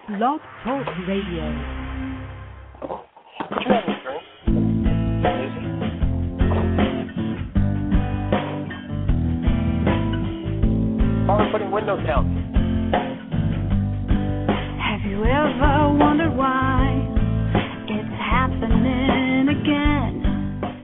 Blog Talk Radio. How are we putting windows down? Have you ever wondered why it's happening again?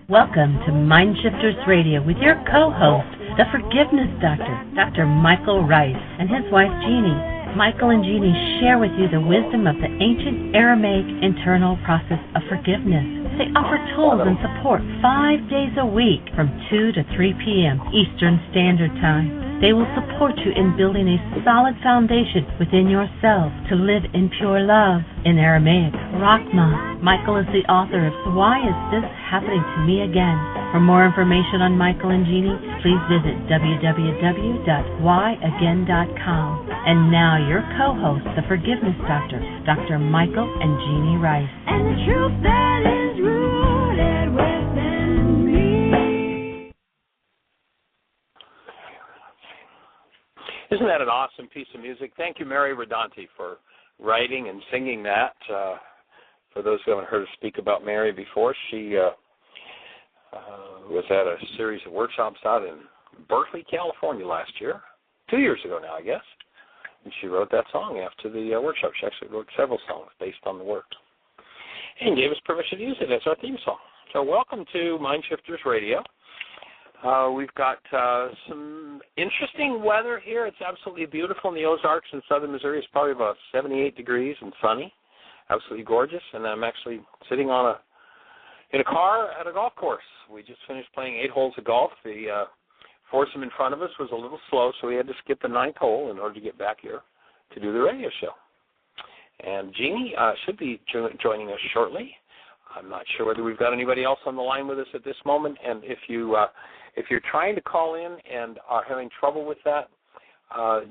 Welcome to MindShifters Radio with your co-host, the Forgiveness Doctor, Dr. Michael Ryce, and his wife, Jeanie. Michael and Jeanie share with you the wisdom of the ancient Aramaic internal process of forgiveness. They offer tools and support 5 days a week from 2 to 3 p.m. Eastern Standard Time. They will support you in building a solid foundation within yourself to live in pure love. In Aramaic, Rahma. Michael is the author of Why Is This Happening to Me Again? For more information on Michael and Jeanie, please visit www.whyagain.com. And now your co-host, the Forgiveness Doctor, Dr. Michael and Jeanie Ryce. And the truth that is rooted within me. Isn't that an awesome piece of music? Thank you, Mary Rodanti, for writing and singing that. For those who haven't heard her speak about Mary before, she was at a series of workshops out in Berkeley, California last year. 2 years ago now, I guess. And she wrote that song after the workshop. She actually wrote several songs based on the work. And gave us permission to use it as our theme song. So welcome to MindShifters Radio. We've got some interesting weather here. It's absolutely beautiful in the Ozarks in southern Missouri. It's probably about 78 degrees and sunny. Absolutely gorgeous. And I'm actually sitting in a car at a golf course. We just finished playing 8 holes of golf. The foursome in front of us was a little slow, so we had to skip the 9th hole in order to get back here to do the radio show. And Jeanie should be joining us shortly. I'm not sure whether we've got anybody else on the line with us at this moment. And if you're trying to call in and are having trouble with that,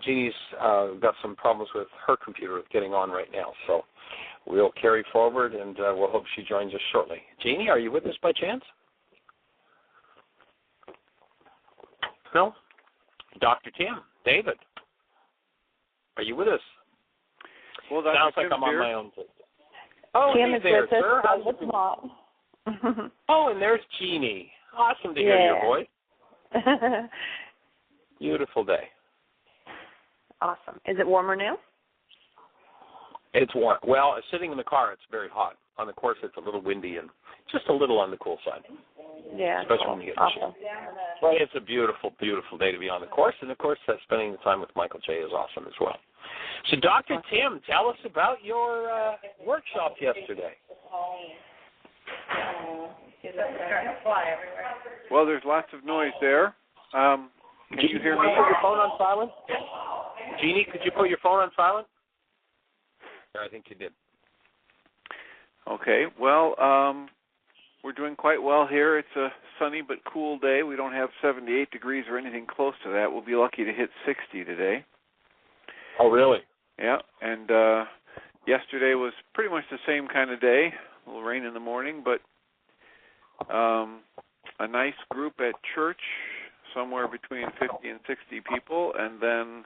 Jeannie's got some problems with her computer getting on right now. So we'll carry forward, and we'll hope she joins us shortly. Jeanie, are you with us by chance? No? Dr. Tim, David, are you with us? Well, sounds like I'm on my own. Oh, Tim he's there, sir. How's it not? Oh, and there's Jeanie. Awesome to hear your voice. Beautiful day. Awesome. Is it warmer now? It's warm. Well, sitting in the car, it's very hot. On the course, it's a little windy and just a little on the cool side. Yeah. Especially when you get awesome. Well, it's a beautiful, beautiful day to be on the course. And, of course, spending the time with Michael J. is awesome as well. So, Dr. Tim, tell us about your workshop yesterday. Well, there's lots of noise there. Can you hear me? Could you put your phone on silent? Jeanie, could you put your phone on silent? I think you did. Okay. Well, we're doing quite well here. It's a sunny but cool day. We don't have 78 degrees or anything close to that. We'll be lucky to hit 60 today. Oh, really? Yeah. And yesterday was pretty much the same kind of day. A little rain in the morning, but a nice group at church, somewhere between 50 and 60 people, and then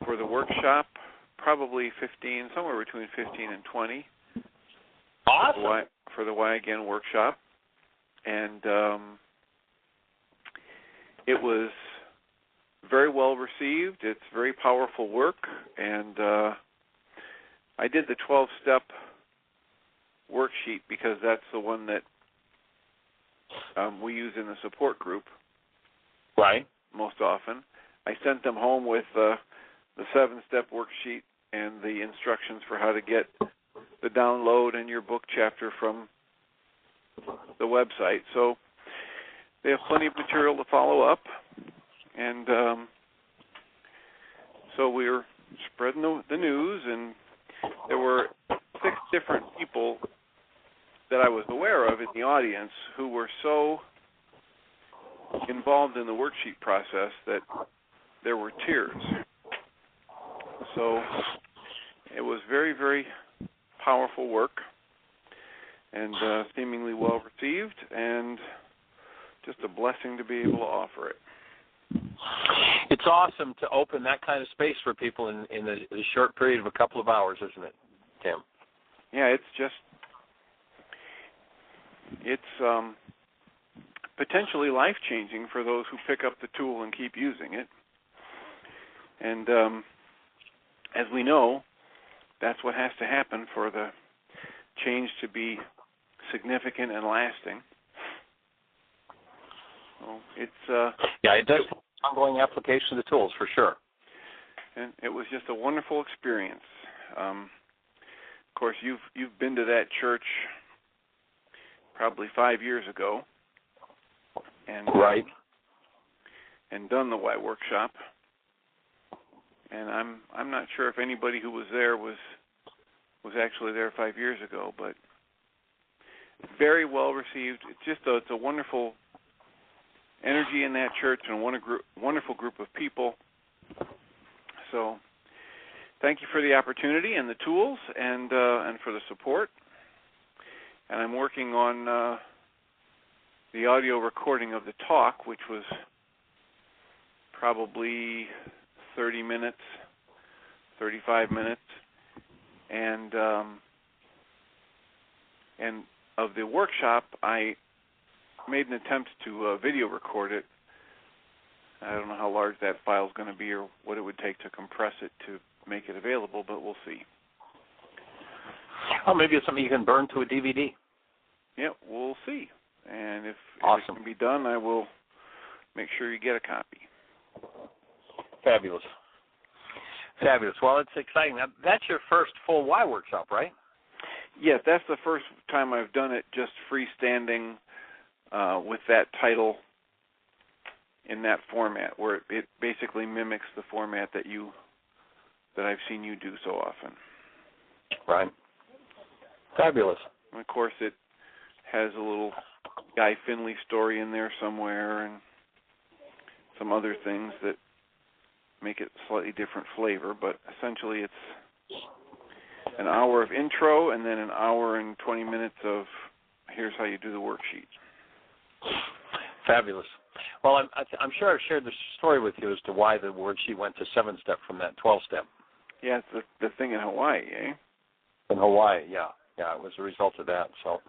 for the workshop, probably 15, somewhere between 15 and 20. Awesome. For the Why Again workshop. And it was very well received. It's very powerful work. And I did the 12-step worksheet because that's the one that we use in the support group. Right. Most often. I sent them home with the 7-step worksheet and the instructions for how to get the download and your book chapter from the website. So they have plenty of material to follow up. And so we're spreading the news, and there were 6 different people that I was aware of in the audience who were so involved in the worksheet process that there were tears. So it was very, very powerful work and seemingly well received, and just a blessing to be able to offer it. It's awesome to open that kind of space for people in a short period of a couple of hours, isn't it? Tim. Yeah, it's potentially life-changing for those who pick up the tool and keep using it. And as we know, that's what has to happen for the change to be significant and lasting. So it's it does ongoing application of the tools for sure. And it was just a wonderful experience. Of course, you've been to that church probably 5 years ago, and right, and done the Y workshop. And I'm not sure if anybody who was there was actually there 5 years ago, but very well received. It's a wonderful energy in that church and a wonderful group of people. So thank you for the opportunity and the tools and for the support. And I'm working on the audio recording of the talk, which was probably 30 minutes, 35 minutes, and of the workshop, I made an attempt to video record it. I don't know how large that file is going to be or what it would take to compress it to make it available, but we'll see. Oh, maybe it's something you can burn to a DVD. Yeah, we'll see. And if awesome. it can be done, I will make sure you get a copy. Fabulous. Well, it's exciting. Now, that's your first full Y workshop, right? Yes, that's the first time I've done it just freestanding with that title in that format, where it basically mimics the format that I've seen you do so often. Right. Fabulous. And of course, it has a little Guy Finley story in there somewhere and some other things that make it slightly different flavor, but essentially it's an hour of intro and then an hour and 20 minutes of here's how you do the worksheet. Fabulous. Well, I'm sure I've shared the story with you as to why the worksheet went to 7-step from that 12-step. Yeah, it's the thing in Hawaii, eh? In Hawaii, yeah. Yeah, it was a result of that. So,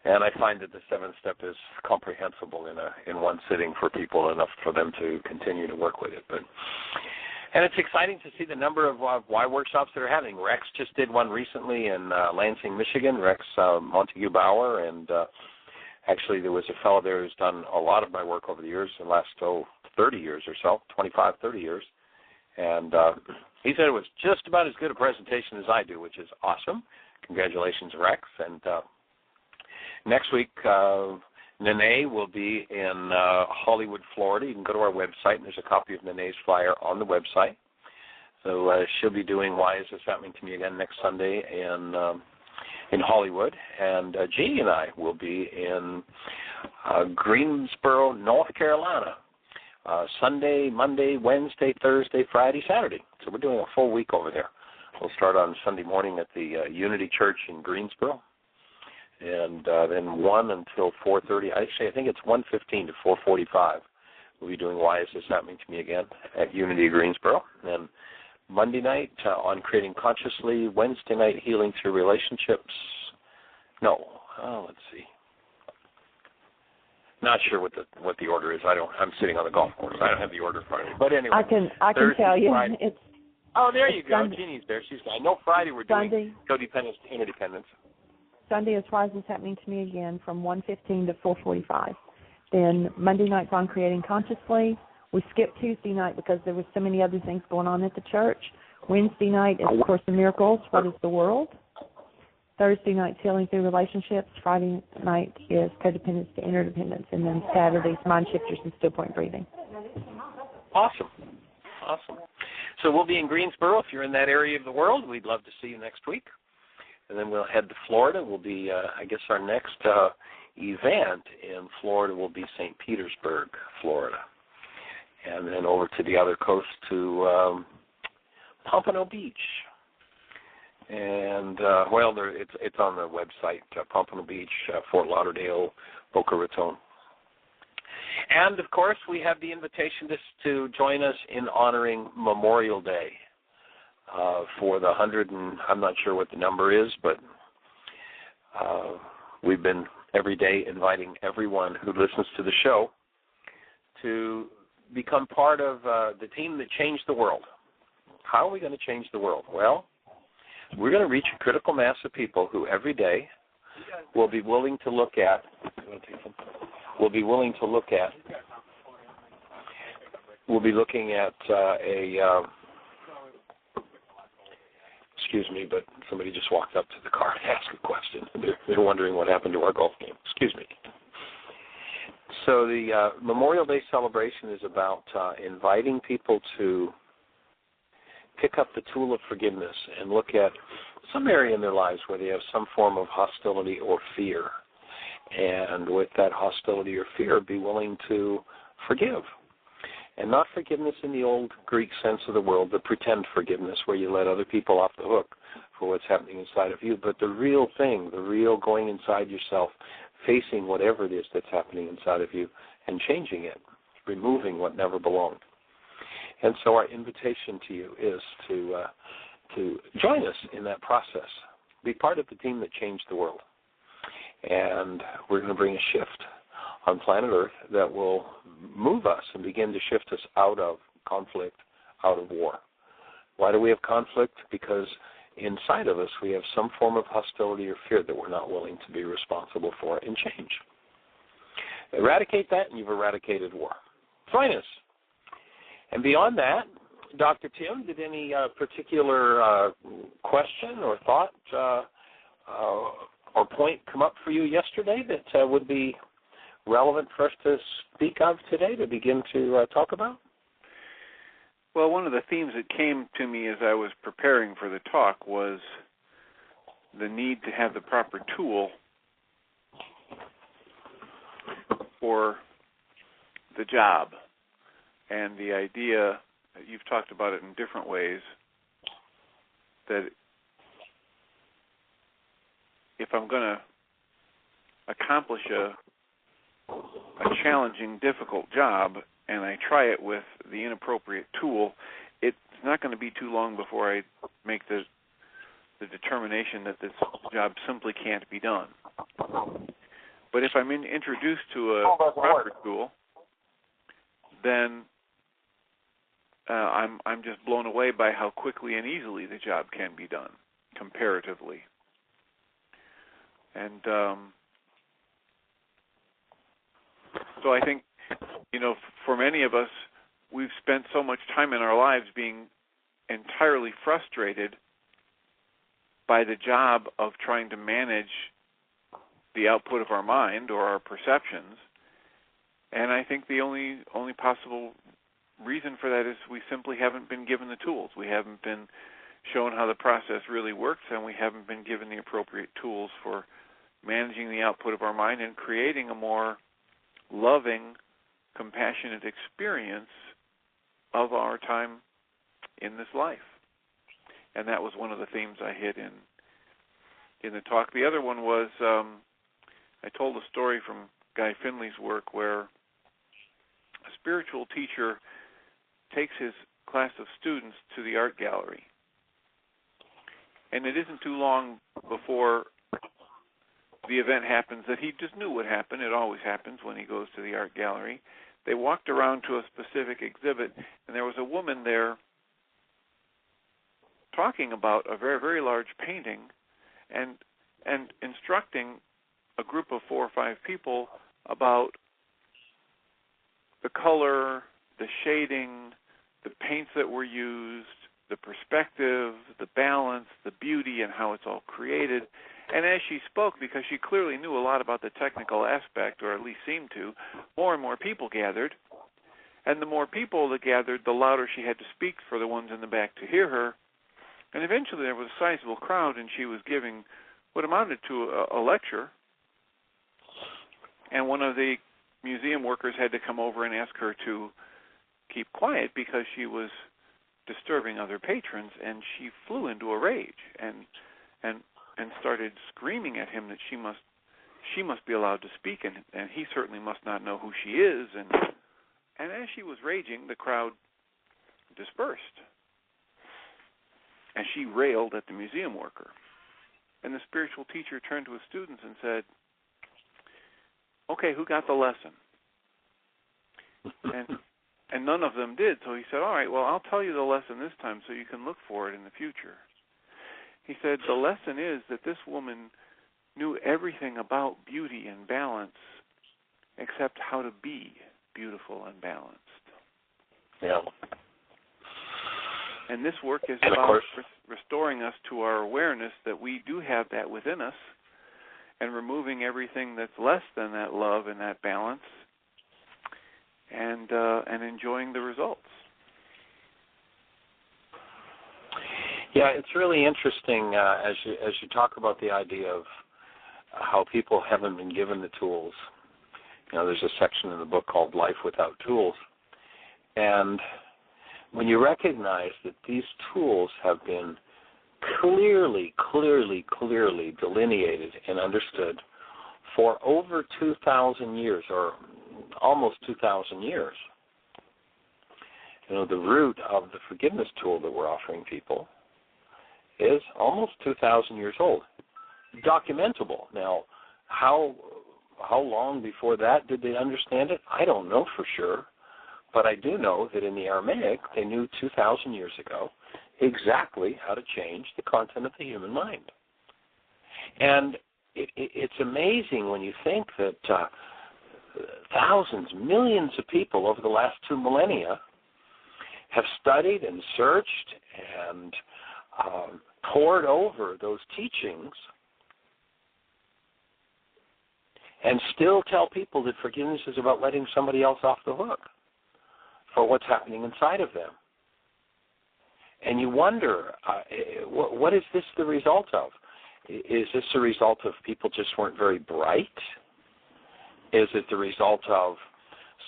and I find that the 7-step is comprehensible in one sitting for people, enough for them to continue to work with it. And it's exciting to see the number of Y workshops that are happening. Rex just did one recently in Lansing, Michigan, Rex Montague Bauer, and actually there was a fellow there who's done a lot of my work over the years, the last 30 years or so, 25, 30 years. And he said it was just about as good a presentation as I do, which is awesome. Congratulations, Rex. And next week, Nene will be in Hollywood, Florida. You can go to our website, and there's a copy of Nene's flyer on the website. So she'll be doing Why Is This Happening to Me Again next Sunday in Hollywood. And Jeanie and I will be in Greensboro, North Carolina, Sunday, Monday, Wednesday, Thursday, Friday, Saturday. So we're doing a full week over there. We'll start on Sunday morning at the Unity Church in Greensboro, and then 1 until 4:30. Actually, I think it's 1:15 to 4:45. We'll be doing Why Is This Happening to Me Again at Unity Greensboro. And Monday night on Creating Consciously. Wednesday night, Healing Through Relationships. Let's see. Not sure what the order is. I'm sitting on the golf course. I don't have the order in front of me. But anyway, I can Thursday, tell you Friday. it's. Oh, there you go. Sunday. Jeannie's there. I know Friday we're doing Sunday. Codependence to Interdependence. Sunday is Why Is This Happening to Me Again from 1:15 to 4:45. Then Monday night's on Creating Consciously. We skipped Tuesday night because there was so many other things going on at the church. Wednesday night is Course in Miracles, What is the World? Thursday night's Healing Through Relationships. Friday night is Codependence to Interdependence. And then Saturday's MindShifters and Still Point Breathing. Awesome. So we'll be in Greensboro. If you're in that area of the world, we'd love to see you next week. And then we'll head to Florida. We'll be, I guess our next event in Florida will be St. Petersburg, Florida. And then over to the other coast to Pompano Beach. And, it's on the website, Pompano Beach, Fort Lauderdale, Boca Raton. And, of course, we have the invitation to join us in honoring Memorial Day. for the 100, and I'm not sure what the number is, but we've been every day inviting everyone who listens to the show to become part of the team that changed the world. How are we going to change the world? Well, we're going to reach a critical mass of people who every day will be willing to look at we'll be looking at excuse me, but somebody just walked up to the car and asked a question. They're wondering what happened to our golf game. Excuse me. So the Memorial Day celebration is about inviting people to pick up the tool of forgiveness and look at some area in their lives where they have some form of hostility or fear. And with that hostility or fear, be willing to forgive. And not forgiveness in the old Greek sense of the world, the pretend forgiveness where you let other people off the hook for what's happening inside of you, but the real thing, the real going inside yourself, facing whatever it is that's happening inside of you and changing it, removing what never belonged. And so our invitation to you is to join us in that process. Be part of the team that changed the world. And we're going to bring a shift on planet Earth that will move us and begin to shift us out of conflict, out of war. Why do we have conflict? Because inside of us we have some form of hostility or fear that we're not willing to be responsible for and change. Eradicate that and you've eradicated war. Join us. And beyond that, Dr. Tim, did any particular question or thought or point come up for you yesterday that would be relevant for us to speak of today, to begin to talk about? Well, one of the themes that came to me as I was preparing for the talk was the need to have the proper tool for the job. And the idea, you've talked about it in different ways, that if I'm going to accomplish a challenging, difficult job, and I try it with the inappropriate tool, it's not going to be too long before I make the determination that this job simply can't be done. But if I'm introduced to a proper tool, then I'm just blown away by how quickly and easily the job can be done, comparatively. And so I think, for many of us, we've spent so much time in our lives being entirely frustrated by the job of trying to manage the output of our mind or our perceptions. And I think the only possible reason for that is we simply haven't been given the tools. We haven't been shown how the process really works, and we haven't been given the appropriate tools for managing the output of our mind and creating a more loving, compassionate experience of our time in this life. And that was one of the themes I hit in the talk. The other one was I told a story from Guy Finley's work where a spiritual teacher takes his class of students to the art gallery. And it isn't too long before the event happens that he just knew would happen. It always happens when he goes to the art gallery. They walked around to a specific exhibit, and there was a woman there talking about a very, very large painting and instructing a group of 4 or 5 people about the color, the shading, the paints that were used, the perspective, the balance, the beauty, and how it's all created. And as she spoke, because she clearly knew a lot about the technical aspect, or at least seemed to, more and more people gathered. And the more people that gathered, the louder she had to speak for the ones in the back to hear her. And eventually there was a sizable crowd, and she was giving what amounted to a lecture. And one of the museum workers had to come over and ask her to keep quiet because she was disturbing other patrons, and she flew into a rage and started screaming at him that she must be allowed to speak, and he certainly must not know who she is. And as she was raging, the crowd dispersed. and she railed at the museum worker. And the spiritual teacher turned to his students and said, okay, who got the lesson? And none of them did. So he said, all right, well, I'll tell you the lesson this time so you can look for it in the future. He said, the lesson is that this woman knew everything about beauty and balance except how to be beautiful and balanced. Yeah. And this work is and about restoring us to our awareness that we do have that within us, and removing everything that's less than that love and that balance, and enjoying the results. Yeah, it's really interesting as you talk about the idea of how people haven't been given the tools. You know, there's a section in the book called Life Without Tools. And when you recognize that these tools have been clearly delineated and understood for over 2,000 years, or almost 2,000 years. You know, the root of the forgiveness tool that we're offering people is almost 2,000 years old. Documentable. Now, how long before that did they understand it? I don't know for sure. But I do know that in the Aramaic, they knew 2,000 years ago exactly how to change the content of the human mind. And it's amazing when you think that thousands, millions of people over the last 2 millennia have studied and searched and pored over those teachings and still tell people that forgiveness is about letting somebody else off the hook for what's happening inside of them. And you wonder, what is this the result of? Is this the result of people just weren't very bright? Is it the result of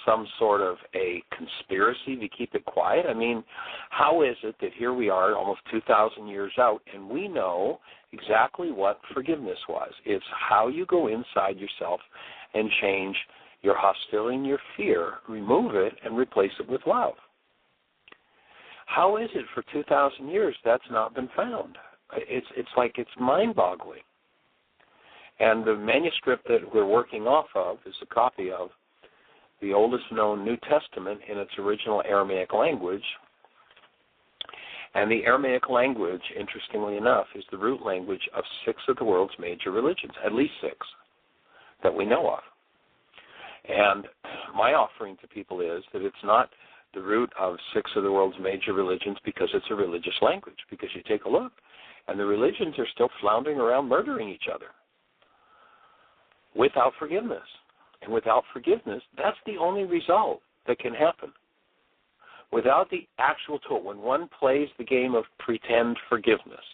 some sort of a conspiracy to keep it quiet? I mean, how is it that here we are almost 2,000 years out and we know exactly what forgiveness was? It's how you go inside yourself and change your hostility and your fear, remove it, and replace it with love. How is it for 2,000 years that's not been found? It's like it's mind-boggling. And the manuscript that we're working off of is a copy of the oldest known New Testament in its original Aramaic language. And the Aramaic language, interestingly enough, is the root language of 6 of the world's major religions, at least 6 that we know of. And my offering to people is that it's not the root of 6 of the world's major religions because it's a religious language, because you take a look, and the religions are still floundering around murdering each other without forgiveness. And without forgiveness, that's the only result that can happen. Without the actual tool, when one plays the game of pretend forgiveness,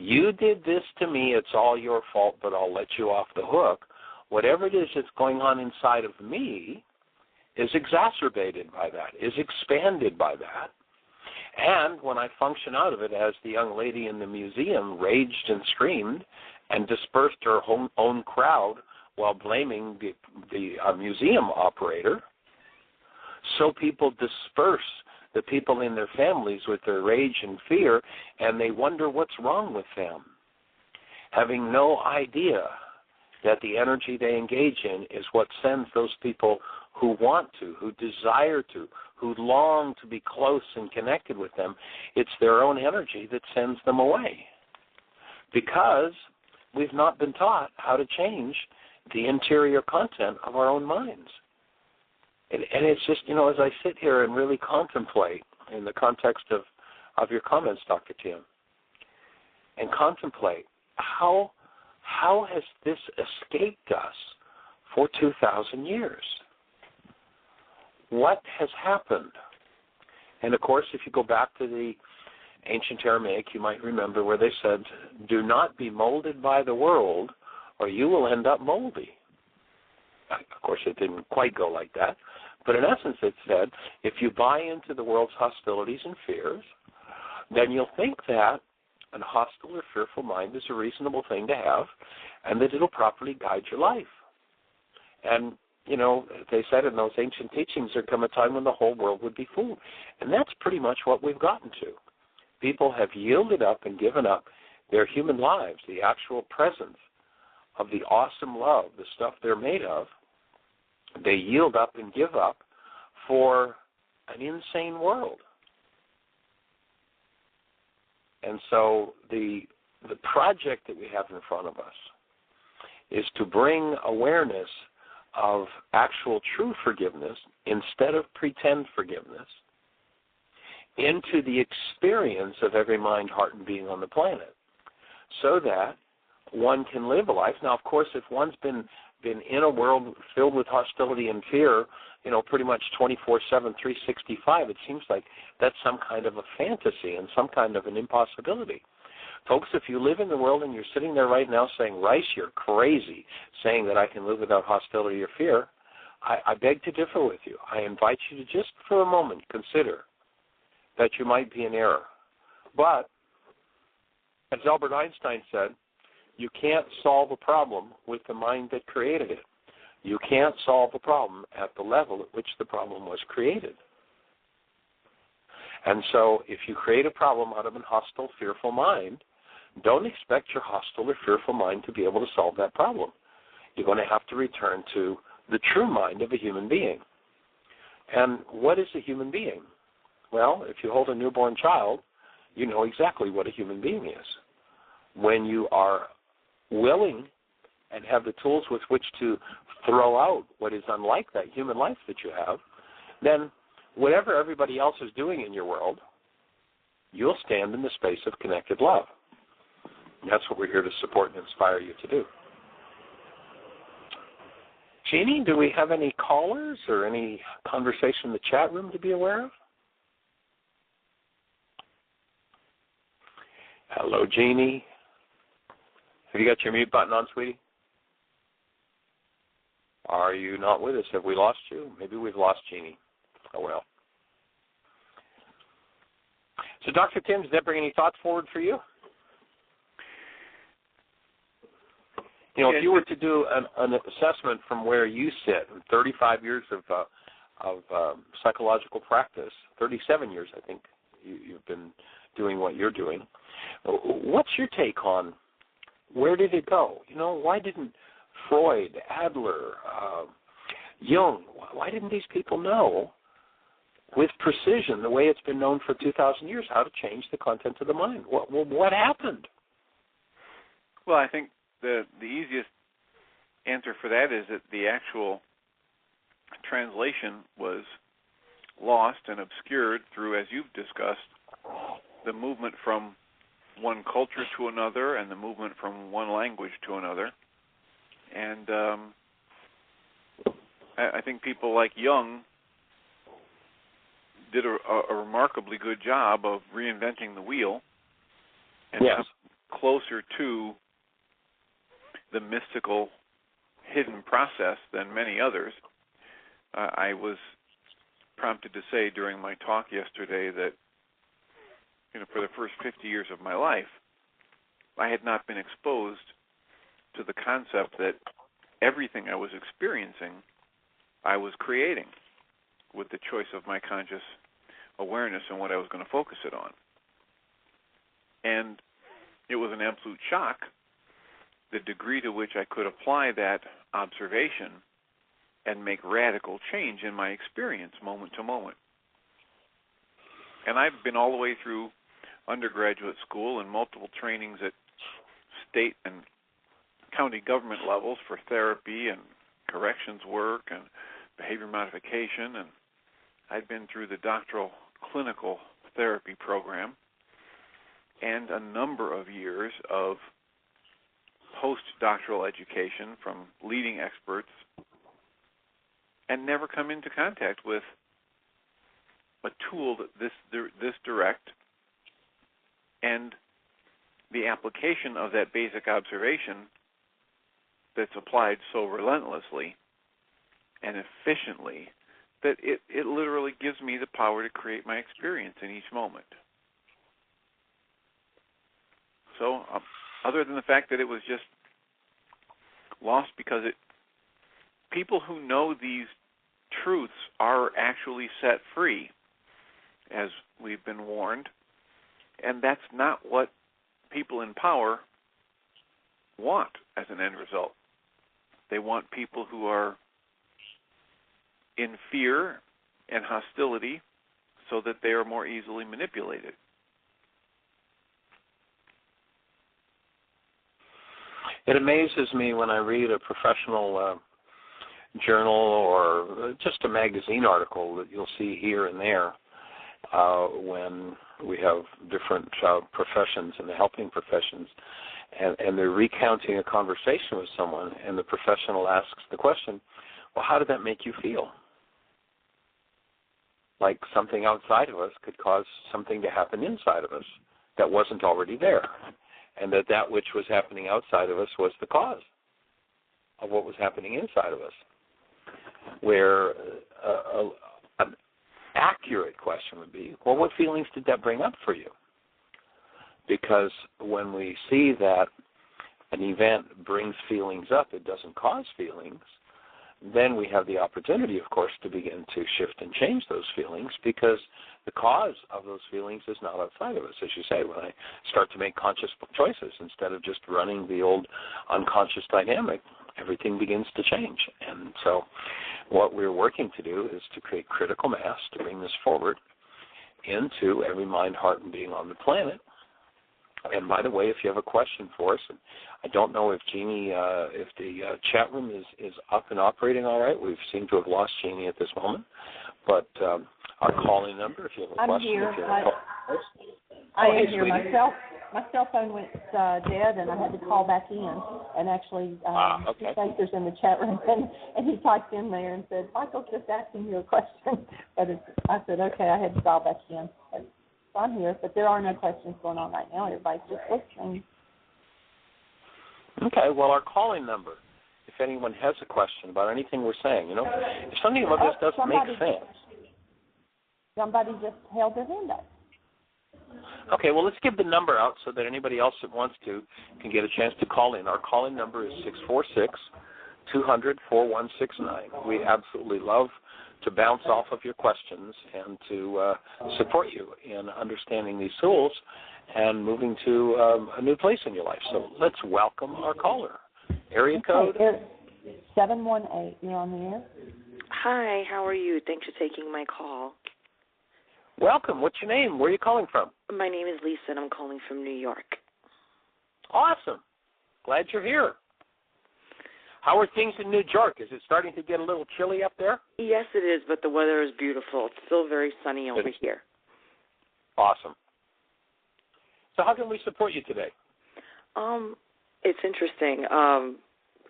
you did this to me, it's all your fault, but I'll let you off the hook. Whatever it is that's going on inside of me is exacerbated by that, is expanded by that. And when I function out of it, as the young lady in the museum raged and screamed and dispersed her own crowd while blaming the museum operator, so people disperse the people in their families with their rage and fear, and they wonder what's wrong with them, having no idea that the energy they engage in is what sends those people who want to, who desire to, who long to be close and connected with them. It's their own energy that sends them away, because we've not been taught how to change the interior content of our own minds. And it's just, you know, as I sit here and really contemplate in the context of your comments, Dr. Tim, and contemplate how has this escaped us for 2,000 years? What has happened? And, of course, if you go back to the ancient Aramaic, you might remember where they said, do not be molded by the world, or you will end up moldy. Of course, it didn't quite go like that. But in essence, it said, if you buy into the world's hostilities and fears, then you'll think that a hostile or fearful mind is a reasonable thing to have, and that it'll properly guide your life. And, you know, they said in those ancient teachings, there'd come a time when the whole world would be fooled. And that's pretty much what we've gotten to. People have yielded up and given up their human lives, the actual presence of the awesome love, the stuff they're made of. They yield up and give up for an insane world. And so the project that we have in front of us is to bring awareness of actual true forgiveness instead of pretend forgiveness into the experience of every mind, heart, and being on the planet, so that one can live a life. Now, of course, if one's been in a world filled with hostility and fear, pretty much 24/7, 365, it seems like that's some kind of a fantasy and some kind of an impossibility. Folks, if you live in the world and you're sitting there right now saying, Ryce, you're crazy, saying that I can live without hostility or fear, I beg to differ with you. I invite you to just for a moment consider that you might be in error. But, as Albert Einstein said, you can't solve a problem with the mind that created it. You can't solve a problem at the level at which the problem was created. And so if you create a problem out of a hostile, fearful mind, don't expect your hostile or fearful mind to be able to solve that problem. You're going to have to return to the true mind of a human being. And what is a human being? Well, if you hold a newborn child, you know exactly what a human being is. When you are willing and have the tools with which to throw out what is unlike that human life that you have, then whatever everybody else is doing in your world, you'll stand in the space of connected love. And that's what we're here to support and inspire you to do. Jeanie, do we have any callers or any conversation in the chat room to be aware of? Hello, Jeanie. Have you got your mute button on, sweetie? Are you not with us? Have we lost you? Maybe we've lost Jeanie. Oh, well. So, Dr. Tim, does that bring any thoughts forward for you? If you were to do an assessment from where you sit, 35 years of psychological practice, 37 years, I think, you've been doing what you're doing. What's your take on where did it go? Why didn't Freud, Adler, Jung, why didn't these people know with precision, the way it's been known for 2,000 years, how to change the content of the mind? What happened? Well, I think the easiest answer for that is that the actual translation was lost and obscured through, as you've discussed, the movement from one culture to another and the movement from one language to another. And I think people like Jung did a remarkably good job of reinventing the wheel and yes. closer to the mystical hidden process than many others. I was prompted to say during my talk yesterday that for the first 50 years of my life, I had not been exposed to the concept that everything I was experiencing, I was creating with the choice of my conscious awareness and what I was going to focus it on. And it was an absolute shock, the degree to which I could apply that observation and make radical change in my experience moment to moment. And I've been all the way through undergraduate school and multiple trainings at state and county government levels for therapy and corrections work and behavior modification, and I'd been through the doctoral clinical therapy program and a number of years of postdoctoral education from leading experts, and never come into contact with a tool that this direct, and the application of that basic observation that's applied so relentlessly and efficiently that it literally gives me the power to create my experience in each moment. So, other than the fact that it was just lost because people who know these truths are actually set free, as we've been warned, And that's not what people in power want as an end result. They want people who are in fear and hostility so that they are more easily manipulated. It amazes me when I read a professional journal or just a magazine article that you'll see here and there when we have different professions and the helping professions, and they're recounting a conversation with someone, and the professional asks the question, well, how did that make you feel? Like something outside of us could cause something to happen inside of us that wasn't already there, and that which was happening outside of us was the cause of what was happening inside of us. Where an accurate question would be, well, what feelings did that bring up for you? Because when we see that an event brings feelings up, it doesn't cause feelings, then we have the opportunity, of course, to begin to shift and change those feelings, because the cause of those feelings is not outside of us. As you say, when I start to make conscious choices instead of just running the old unconscious dynamic, everything begins to change. And so what we're working to do is to create critical mass to bring this forward into every mind, heart, and being on the planet. And by the way, if you have a question for us, I don't know if Jeanie, if the chat room is up and operating all right. We seem to have lost Jeanie at this moment. But our calling number, if you have a I'm question. here. If you have a I am hey, here. My cell phone went dead, and I had to call back in. And actually, okay. Spencer's in the chat room, and he typed in there and said, Michael's just asking you a question. But I said, okay, I had to dial back in. But I'm here, but there are no questions going on right now. Everybody's just listening. Okay, well, our calling number, if anyone has a question about anything we're saying, if something about this doesn't make sense. Somebody just held their hand up. Okay, well, let's give the number out so that anybody else that wants to can get a chance to call in. Our calling number is 646-200-4169. We absolutely love to bounce off of your questions and to support you in understanding these tools and moving to a new place in your life. So let's welcome our caller. Area code? 718, you're on the air. Hi, how are you? Thanks for taking my call. Welcome. What's your name? Where are you calling from? My name is Lisa, and I'm calling from New York. Awesome. Glad you're here. How are things in New York? Is it starting to get a little chilly up there? Yes, it is, but the weather is beautiful. It's still very sunny over here. Awesome. So how can we support you today? It's interesting.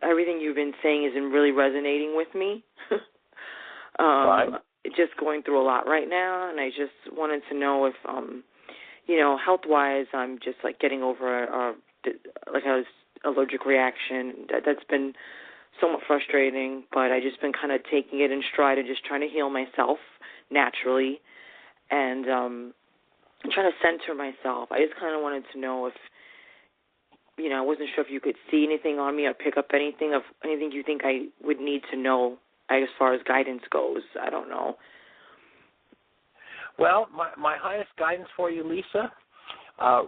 Everything you've been saying isn't really resonating with me. Right. Just going through a lot right now, and I just wanted to know if, health-wise, I'm just like getting over a allergic reaction. That's been somewhat frustrating, but I just been kind of taking it in stride and just trying to heal myself naturally, and trying to center myself. I just kind of wanted to know if, I wasn't sure if you could see anything on me or pick up anything you think I would need to know as far as guidance goes. I don't know. Well, my highest guidance for you, Lisa,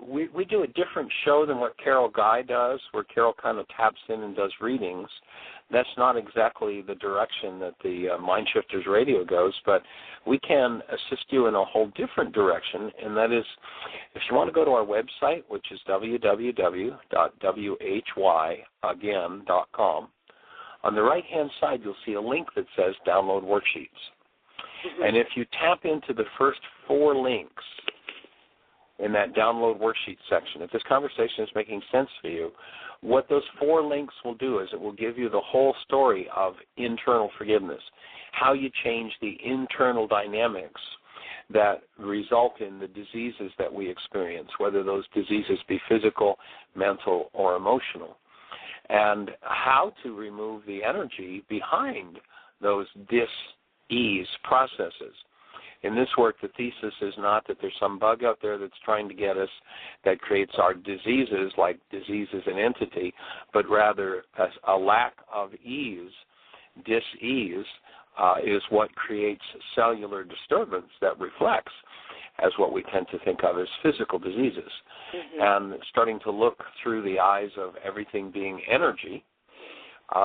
we do a different show than what Carol Guy does, where Carol kind of taps in and does readings. That's not exactly the direction that the MindShifters Radio goes, but we can assist you in a whole different direction, and that is if you want to go to our website, which is www.whyagain.com, on the right-hand side you'll see a link that says Download Worksheets. Mm-hmm. And if you tap into the first 4 links in that Download Worksheet section, if this conversation is making sense for you, what those 4 links will do is it will give you the whole story of internal forgiveness, how you change the internal dynamics that result in the diseases that we experience, whether those diseases be physical, mental, or emotional, and how to remove the energy behind those dis-ease processes. In this work, the thesis is not that there's some bug out there that's trying to get us that creates our diseases, like disease as an entity, but rather a lack of ease, dis-ease, is what creates cellular disturbance that reflects. as what we tend to think of as physical diseases. And starting to look through the eyes of everything being energy,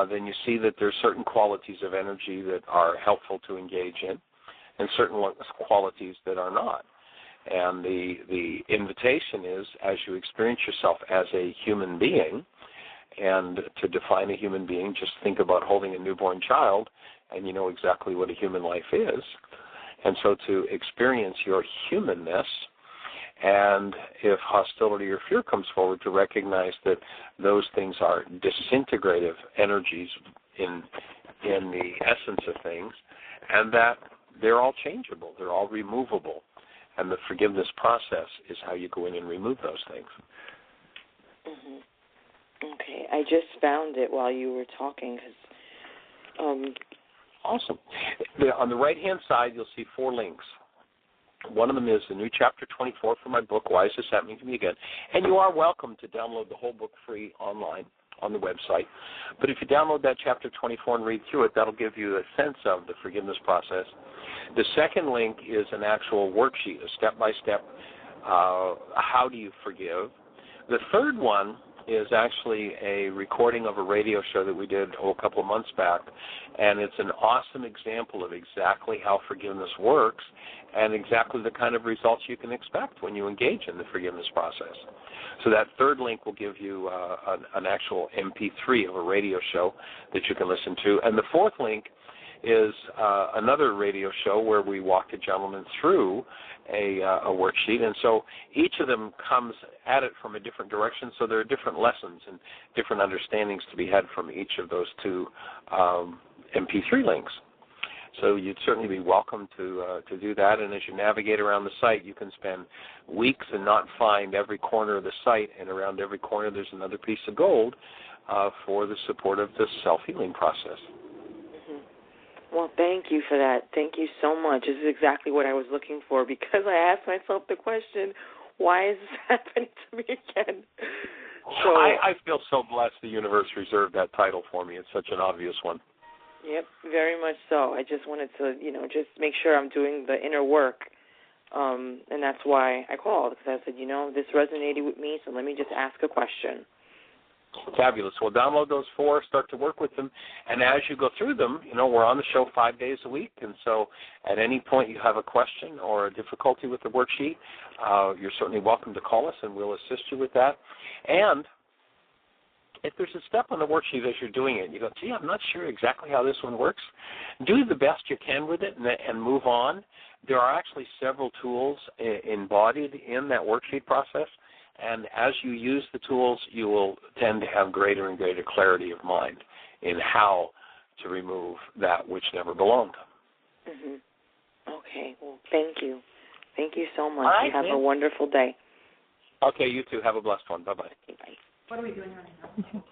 then you see that there's certain qualities of energy that are helpful to engage in and certain qualities that are not. And the invitation is, as you experience yourself as a human being, and to define a human being, just think about holding a newborn child, and you know exactly what a human life is. And so to experience your humanness, and if hostility or fear comes forward, to recognize that those things are disintegrative energies in the essence of things, and that they're all changeable, they're all removable. And the forgiveness process is how you go in and remove those things. Okay, I just found it while you were talking. Awesome. On the right-hand side, you'll see 4 links. One of them is the new chapter 24 from my book, Why Is This Happening to Me Again? And you are welcome to download the whole book free online on the website. But if you download that chapter 24 and read through it, that'll give you a sense of the forgiveness process. The second link is an actual worksheet, a step-by-step, how do you forgive. The third one is actually a recording of a radio show that we did a couple of months back, and it's an awesome example of exactly how forgiveness works and exactly the kind of results you can expect when you engage in the forgiveness process. So that third link will give you an actual MP3 of a radio show that you can listen to. And the fourth link is another radio show where we walked a gentleman through a worksheet, and so each of them comes at it from a different direction, so there are different lessons and different understandings to be had from each of those 2 MP3 links. So you'd certainly be welcome to do that, and as you navigate around the site, you can spend weeks and not find every corner of the site, and around every corner there's another piece of gold for the support of the self-healing process. Well, thank you for that. Thank you so much. This is exactly what I was looking for, because I asked myself the question, why is this happening to me again? So I feel so blessed the universe reserved that title for me. It's such an obvious one. Yep, very much so. I just wanted to, just make sure I'm doing the inner work, and that's why I called, because I said, this resonated with me, so let me just ask a question. Fabulous. Well, download those 4, start to work with them, and as you go through them, we're on the show 5 days a week, and so at any point you have a question or a difficulty with the worksheet, you're certainly welcome to call us, and we'll assist you with that. And if there's a step on the worksheet as you're doing it, you go, gee, I'm not sure exactly how this one works, do the best you can with it and move on. There are actually several tools embodied in that worksheet process, and as you use the tools, you will tend to have greater and greater clarity of mind in how to remove that which never belonged. Okay. Well, thank you. Thank you so much. Right, you have a wonderful day. Okay, you too. Have a blessed one. Bye-bye. Bye. What are we doing right now?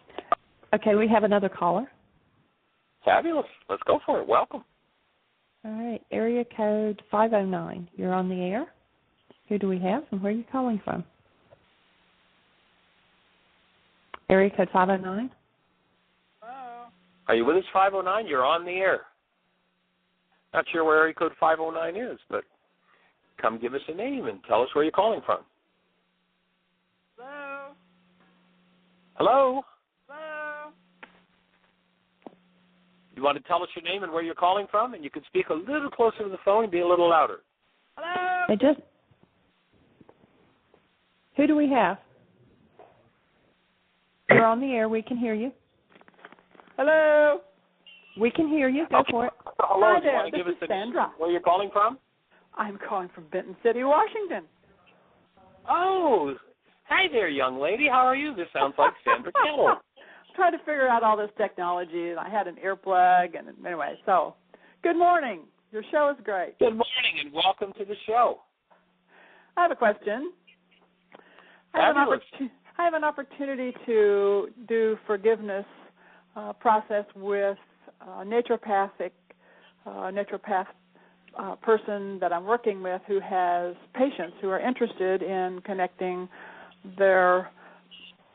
Okay, we have another caller. Fabulous. Let's go for it. Welcome. All right, area code 509. You're on the air. Who do we have, and where are you calling from? Area code 509. Hello. Are you with us, 509? You're on the air. Not sure where area code 509 is, but come give us a name and tell us where you're calling from. Hello. Hello? Hello. You want to tell us your name and where you're calling from? And you can speak a little closer to the phone and be a little louder. Hello. Who do we have? You're on the air. We can hear you. Hello. We can hear you. Go for it. Hello. Hi Do you there. want to give This us is Sandra. where you're calling from? I'm calling from Benton City, Washington. Oh, hi there, young lady. How are you? This sounds like Sandra Kettle. I'm trying to figure out all this technology, and I had an earplug, and anyway, so good morning. Your show is great. Good morning, and welcome to the show. I have a question. Fabulous. I have an opportunity to do forgiveness process with a naturopath person that I'm working with who has patients who are interested in connecting their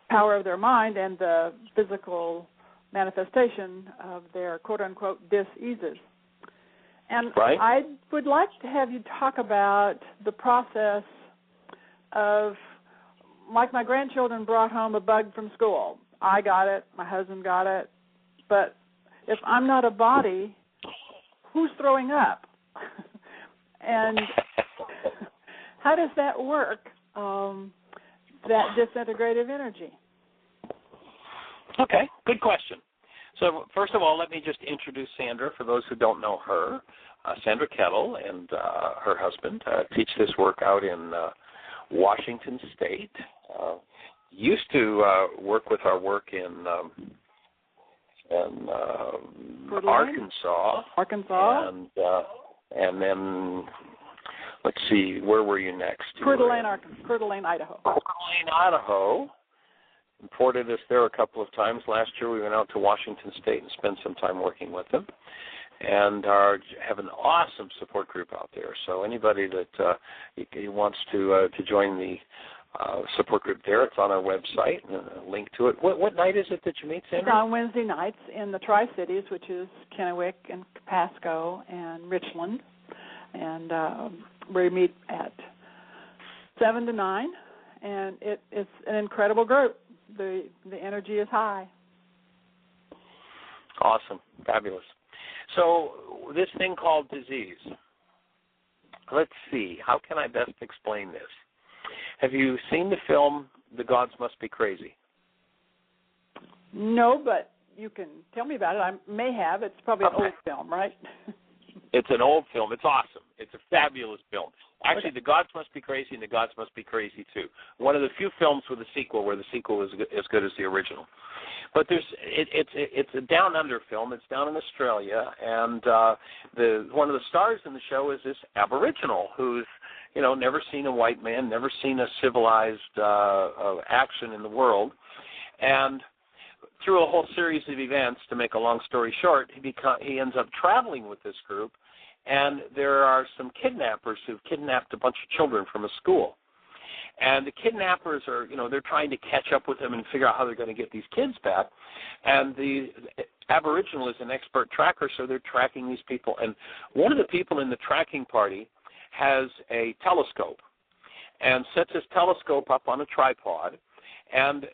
power of their mind and the physical manifestation of their quote-unquote diseases. And Right. I would like to have you talk about the process of, like my grandchildren brought home a bug from school. I got it, my husband got it, but if I'm not a body, who's throwing up? And how does that work, that disintegrative energy? Okay, good question. So first of all, let me just introduce Sandra for those who don't know her. Sandra Kettle and her husband teach this work out in Washington State. Used to work with our work in Arkansas. And then, let's see, where were you next? Coeur d'Alene, Idaho. Coeur d'Alene, Idaho. Imported us there a couple of times. Last year we went out to Washington State and spent some time working with them. And have an awesome support group out there. So anybody that wants to join the support group there, it's on our website, a link to it. What night is it that you meet, Sandra? It's on Wednesday nights in the Tri-Cities, which is Kennewick and Pasco and Richland. And we meet at 7 to 9, and it's an incredible group. The energy is high. Awesome. Fabulous. So this thing called disease, let's see, how can I best explain this? Have you seen the film The Gods Must Be Crazy? No, but you can tell me about it. I may have. It's probably an old film, right? It's an old film. It's awesome. It's a fabulous film. Actually, The Gods Must Be Crazy and The Gods Must Be Crazy Too. One of the few films with a sequel where the sequel is as good as the original. But it's a down under film. It's down in Australia, and one of the stars in the show is this Aboriginal who's never seen a white man, never seen a civilized action in the world, and through a whole series of events, to make a long story short, he ends up traveling with this group, and there are some kidnappers who've kidnapped a bunch of children from a school. And the kidnappers are, they're trying to catch up with them and figure out how they're going to get these kids back. And the Aboriginal is an expert tracker, so they're tracking these people. And one of the people in the tracking party has a telescope and sets his telescope up on a tripod. And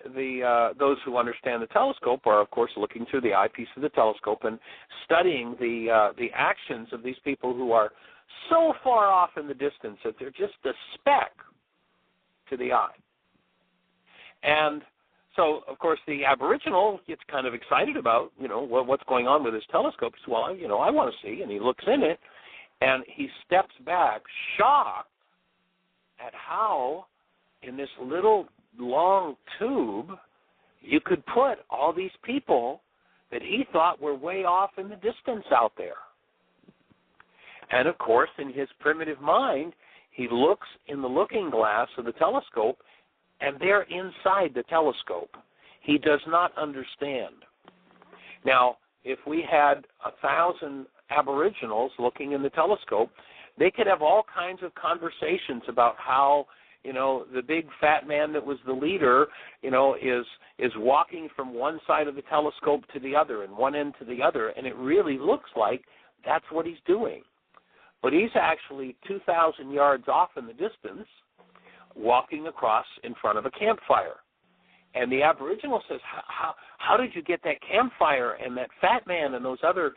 those who understand the telescope are, of course, looking through the eyepiece of the telescope and studying the actions of these people who are so far off in the distance that they're just a speck to the eye. And so, of course, the Aboriginal gets kind of excited about, what's going on with his telescope. He says, well, I want to see. And he looks in it, and he steps back, shocked at how in this little long tube you could put all these people that he thought were way off in the distance out there. And, of course, in his primitive mind, he looks in the looking glass of the telescope, and they're inside the telescope. He does not understand. Now, if we had 1,000 Aboriginals looking in the telescope, they could have all kinds of conversations about how, the big fat man that was the leader, is walking from one side of the telescope to the other and one end to the other, and it really looks like that's what he's doing. But he's actually 2,000 yards off in the distance, walking across in front of a campfire. And the Aboriginal says, how did you get that campfire and that fat man and those other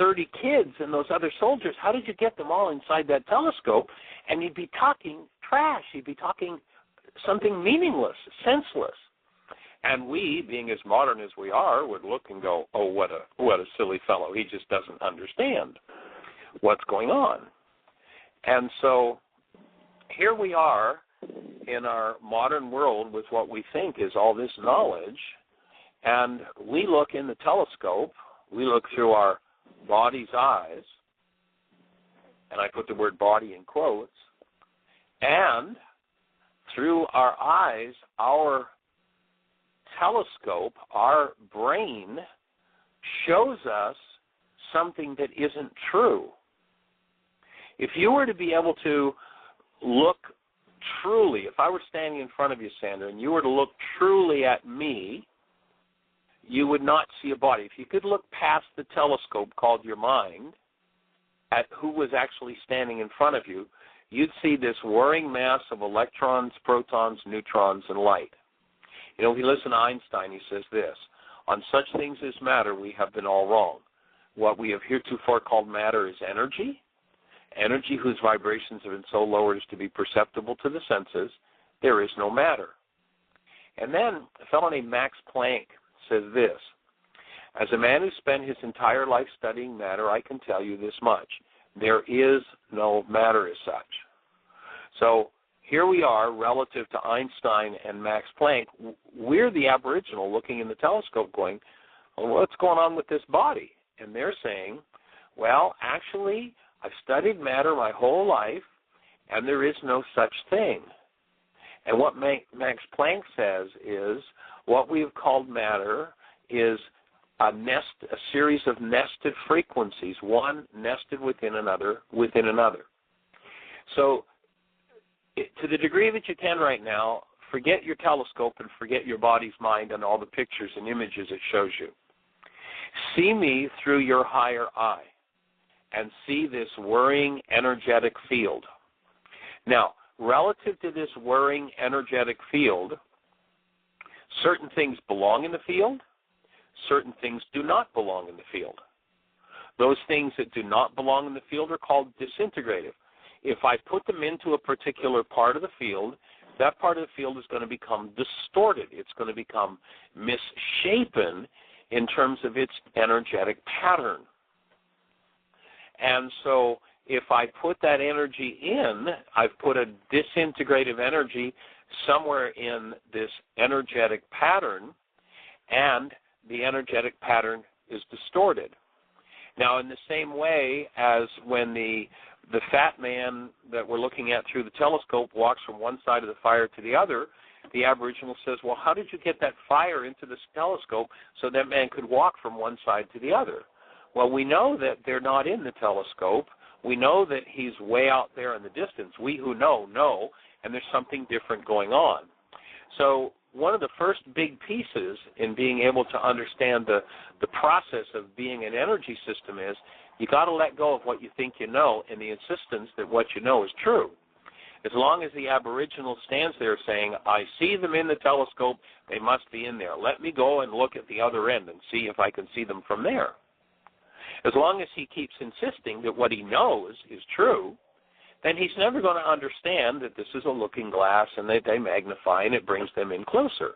30 kids and those other soldiers? How did you get them all inside that telescope? And you'd be talking trash. You'd be talking something meaningless, senseless. And we, being as modern as we are, would look and go, oh, what a silly fellow. He just doesn't understand what's going on. And so here we are in our modern world with what we think is all this knowledge, and we look in the telescope, we look through our body's eyes, and I put the word body in quotes, and through our eyes, our telescope, our brain shows us something that isn't true. If you were to be able to look truly, if I were standing in front of you, Sandra, and you were to look truly at me, you would not see a body. If you could look past the telescope called your mind, at who was actually standing in front of you, you'd see this whirring mass of electrons, protons, neutrons, and light. You know, if you listen to Einstein, he says this: on such things as matter, we have been all wrong. What we have heretofore called matter is energy, energy whose vibrations have been so lowered as to be perceptible to the senses. There is no matter. And then a fellow named Max Planck says this: as a man who spent his entire life studying matter, I can tell you this much: there is no matter as such. So here we are, relative to Einstein and Max Planck. We're the aboriginal looking in the telescope going, well, what's going on with this body? And they're saying, well, actually, I've studied matter my whole life, and there is no such thing. And what Max Planck says is what we have called matter is a series of nested frequencies, one nested within another, So to the degree that you can right now, forget your telescope and forget your body's mind and all the pictures and images it shows you. See me through your higher eye and see this whirring energetic field. Now, relative to this whirring energetic field, certain things belong in the field, certain things do not belong in the field. Those things that do not belong in the field are called disintegrative. If I put them into a particular part of the field, that part of the field is going to become distorted. It's going to become misshapen in terms of its energetic pattern. And so if I put that energy in, I've put a disintegrative energy somewhere in this energetic pattern, and the energetic pattern is distorted. Now, in the same way as when the fat man that we're looking at through the telescope walks from one side of the fire to the other, the Aboriginal says, well, how did you get that fire into this telescope so that man could walk from one side to the other? Well, we know that they're not in the telescope. We know that he's way out there in the distance. We who know, and there's something different going on. So one of the first big pieces in being able to understand the process of being an energy system is you got to let go of what you think you know and the insistence that what you know is true. As long as the Aboriginal stands there saying, I see them in the telescope, they must be in there. Let me go and look at the other end and see if I can see them from there. As long as he keeps insisting that what he knows is true, then he's never going to understand that this is a looking glass and that they magnify and it brings them in closer.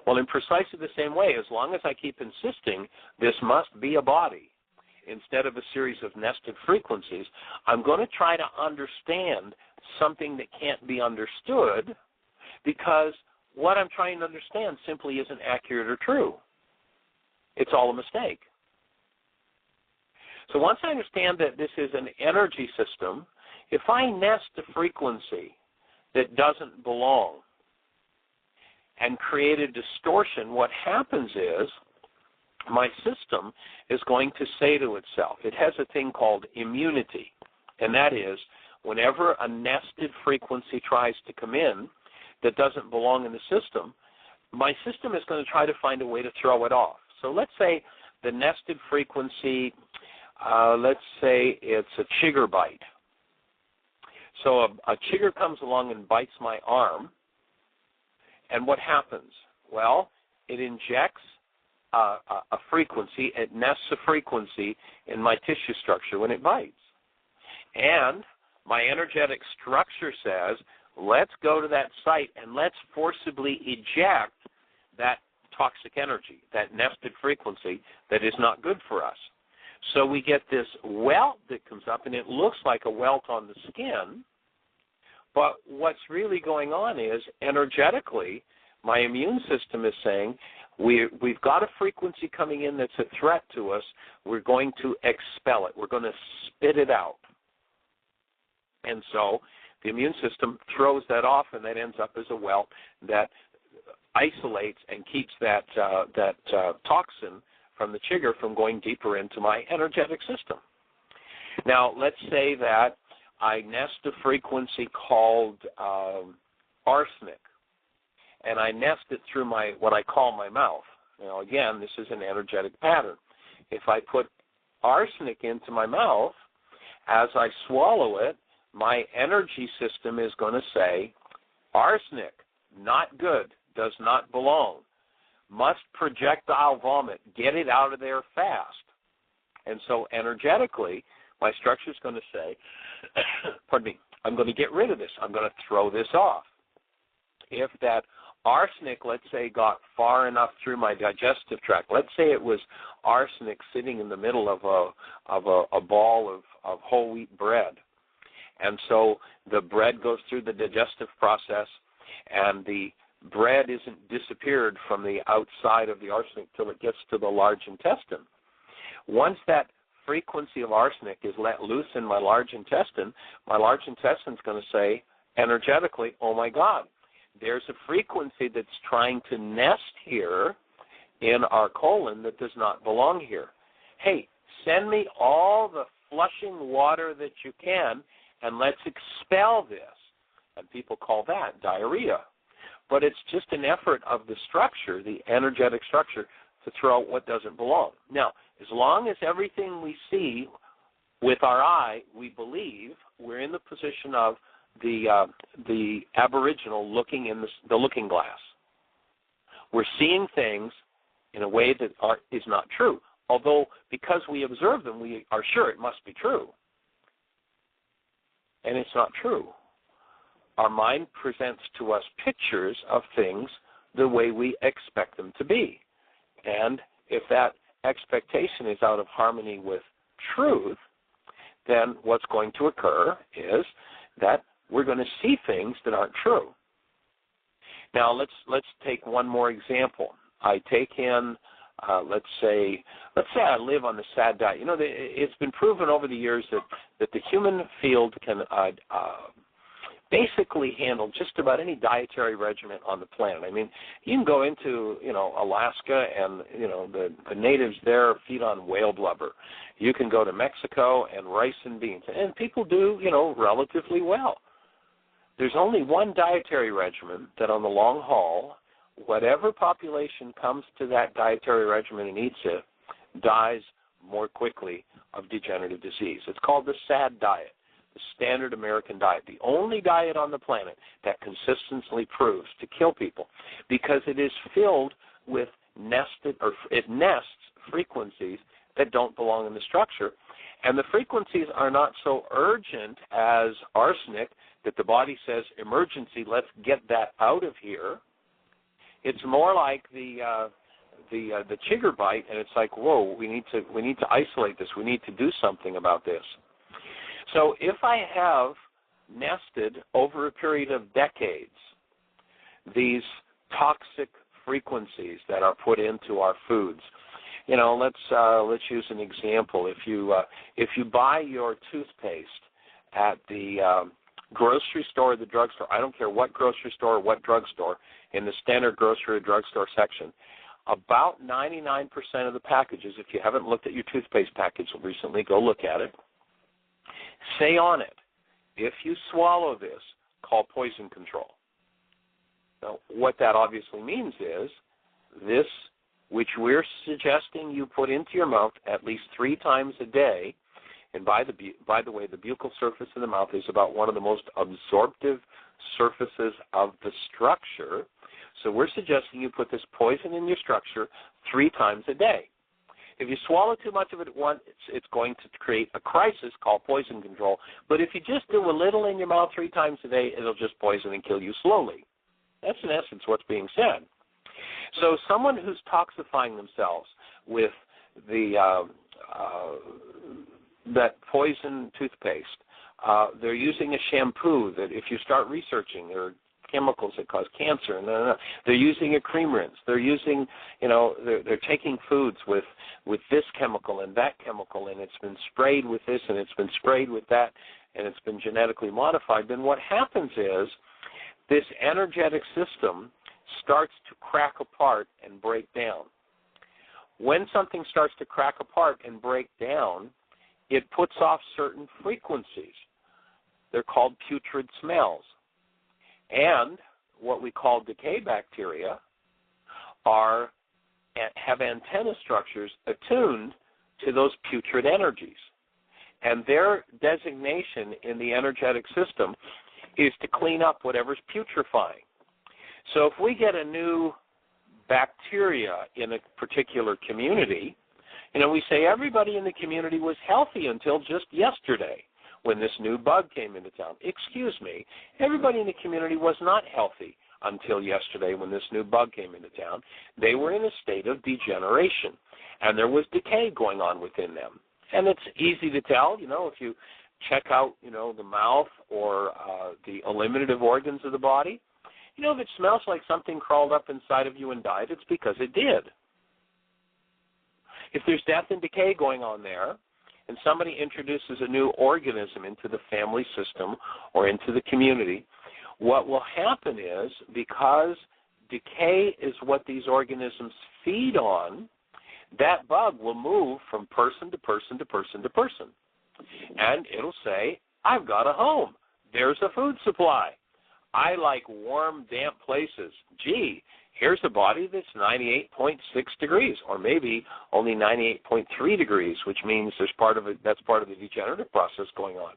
Well, in precisely the same way, as long as I keep insisting this must be a body instead of a series of nested frequencies, I'm going to try to understand something that can't be understood because what I'm trying to understand simply isn't accurate or true. It's all a mistake. So once I understand that this is an energy system, if I nest a frequency that doesn't belong and create a distortion, what happens is my system is going to say to itself, it has a thing called immunity, and that is whenever a nested frequency tries to come in that doesn't belong in the system, my system is going to try to find a way to throw it off. So let's say the nested frequency, let's say it's a chigger bite. So a chigger comes along and bites my arm, and what happens? Well, it injects a frequency, it nests a frequency in my tissue structure when it bites. And my energetic structure says, let's go to that site and let's forcibly eject that toxic energy, that nested frequency that is not good for us. So we get this welt that comes up, and it looks like a welt on the skin, but what's really going on is energetically my immune system is saying, we've got a frequency coming in that's a threat to us. We're going to expel it. We're going to spit it out. And so the immune system throws that off, and that ends up as a welt that isolates and keeps that toxin from the chigger from going deeper into my energetic system. Now, let's say that I nest a frequency called arsenic, and I nest it through what I call my mouth. Now, again, this is an energetic pattern. If I put arsenic into my mouth, as I swallow it, my energy system is going to say, arsenic, not good, does not belong, must projectile vomit, get it out of there fast. And so energetically, my structure is going to say, pardon me, I'm going to get rid of this. I'm going to throw this off. If that arsenic, let's say, got far enough through my digestive tract, let's say it was arsenic sitting in the middle of a ball of whole wheat bread, and so the bread goes through the digestive process, and the bread isn't disappeared from the outside of the arsenic till it gets to the large intestine. Once that frequency of arsenic is let loose in my large intestine is going to say energetically, oh my God, there's a frequency that's trying to nest here in our colon that does not belong here. Hey, send me all the flushing water that you can, and let's expel this. And people call that diarrhea. But it's just an effort of the structure, the energetic structure, to throw out what doesn't belong. Now, as long as everything we see with our eye, we believe, we're in the position of the Aboriginal looking in the looking glass. We're seeing things in a way that is not true, although because we observe them, we are sure it must be true. And it's not true. Our mind presents to us pictures of things the way we expect them to be. And if that expectation is out of harmony with truth, then what's going to occur is that we're going to see things that aren't true. Now, let's take one more example. I take in, let's say I live on the SAD diet. You know, it's been proven over the years that the human field can basically handle just about any dietary regimen on the planet. I mean, you can go into, Alaska and, the natives there feed on whale blubber. You can go to Mexico and rice and beans, and people do, relatively well. There's only one dietary regimen that on the long haul, whatever population comes to that dietary regimen and eats it, dies more quickly of degenerative disease. It's called the SAD diet, the standard American diet, the only diet on the planet that consistently proves to kill people because it is filled with it nests frequencies that don't belong in the structure. And the frequencies are not so urgent as arsenic that the body says, emergency, let's get that out of here. It's more like the chigger bite, and it's like, whoa, we need to isolate this. We need to do something about this. So if I have nested over a period of decades these toxic frequencies that are put into our foods, let's use an example. If you buy your toothpaste at the grocery store or the drugstore, I don't care what grocery store or what drugstore, in the standard grocery or drugstore section, about 99% of the packages, if you haven't looked at your toothpaste package recently, go look at it, say on it, if you swallow this, call poison control. Now, what that obviously means is this, which we're suggesting you put into your mouth at least 3 times a day, and by the way, the buccal surface of the mouth is about one of the most absorptive surfaces of the structure. So we're suggesting you put this poison in your structure 3 times a day. If you swallow too much of it at once, it's going to create a crisis called poison control. But if you just do a little in your mouth 3 times a day, it'll just poison and kill you slowly. That's in essence what's being said. So someone who's toxifying themselves with that poison toothpaste, they're using a shampoo that if you start researching, there are chemicals that cause cancer. They're using a cream rinse. They're using, they're taking foods with this chemical and that chemical, and it's been sprayed with this and it's been sprayed with that, and it's been genetically modified. Then what happens is this energetic system starts to crack apart and break down. When something starts to crack apart and break down, it puts off certain frequencies. They're called putrid smells. And what we call decay bacteria have antenna structures attuned to those putrid energies. And their designation in the energetic system is to clean up whatever's putrefying. So if we get a new bacteria in a particular community, we say everybody in the community was healthy until just yesterday when this new bug came into town. Excuse me, everybody in the community was not healthy until yesterday when this new bug came into town. They were in a state of degeneration, and there was decay going on within them. And it's easy to tell, if you check out, the mouth or the eliminative organs of the body. If it smells like something crawled up inside of you and died, it's because it did. If there's death and decay going on there, and somebody introduces a new organism into the family system or into the community, what will happen is, because decay is what these organisms feed on, that bug will move from person to person to person to person. And it'll say, I've got a home. There's a food supply. I like warm, damp places. Gee, here's a body that's 98.6 degrees, or maybe only 98.3 degrees, which means that's part of the degenerative process going on.